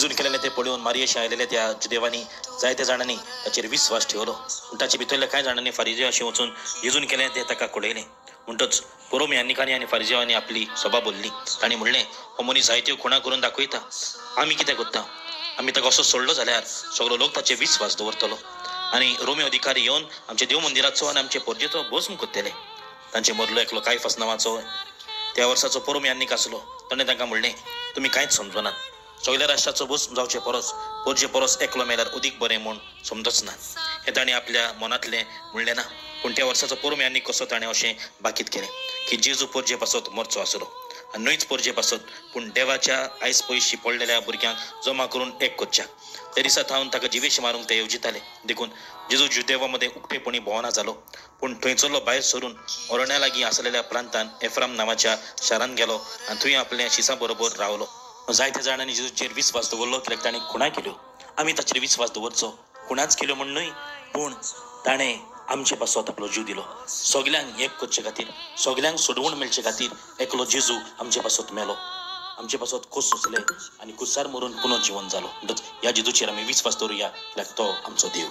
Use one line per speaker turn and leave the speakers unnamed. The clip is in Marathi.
जेजून केलेले ते पळून मारियेशी आयलेले त्या देवानी जायत्या जाणांनी ताचेर विश्वास ठेवलो. ताचे भितरल्या कांय जाणांनी फारिजेवाशी वचून जेजून केलें ते ताका कळयलें. म्हणटच पुरोम यान्निकांनी आनी फारिजेवांनी आपली सभा बोल्ली. तांणी म्हणलें, हो मनीस जायत्यो खुणा करून दाखयता, आमी कितें करता? आमी ताका असो सोडलो जाल्यार सगळो लोक ताचेर विश्वास दवरतलो आनी रोमी अधिकारी येवन आमच्या देव मंदिराचो आनी आमचे पोरजेचो भस्म करतले. तांचे मदलो एकलो कायफास नांवाचो त्या वर्साचो पुरोम यान्नीक आसलो. ताणें तांकां म्हणलें, तुमी कांयच समजनात. सगळ्या राष्ट्राचो भस्म जावचे परस पोरजे परस एकलो मेल्यार अदीक बरें म्हूण समजच ना. हें ताणें आपल्या मनांतलें म्हणलें ना. पूण त्या वर्साचो पुरोम यान्नीक कसो ताणें अशें बाकीत केलें की जेजू पोरजे पासत मरचो आसलो आनी न्हयच पोरजे पासत पूण देवाच्या आयज पयशी पडलेल्या भुरग्यांक जमा करून एक करच्या. त्या दिसा थावन ताका जिवेशी मारूंक ते येवजिताले. देखून जेजू जुदेवामध्ये उक्तेपणी भोवना जालो. पूण थंयचलो भायर सरून अरण्या लागीं आसलेल्या प्रांतांत एफ्राम नांवाच्या शारांत गेलो आनी थंय आपल्या शिसां बरोबर रावलो. जायत्या जाणांनी जेजूचेर विस्वास दवरलो कित्याक ताणें खुणाय केल्यो. आमी ताचेर विस्वास दवरचो, खुणाच केल्यो म्हूण न्हय, पूण ताणें आमचे पासत आपलो जीव दिलो. सगल्यांक एक करचे खातीर, सगल्यांक सोडवून मेळचे खातीर एकलो जेजू आमचे पासत मेलो, आमचे पासत खोस सोंसले आनी कुसार मरून पुनर्जीवन जालो. म्हणटच ह्या जेजूचेर आमी विस्वास दवरुया कित्याक तो आमचो देव.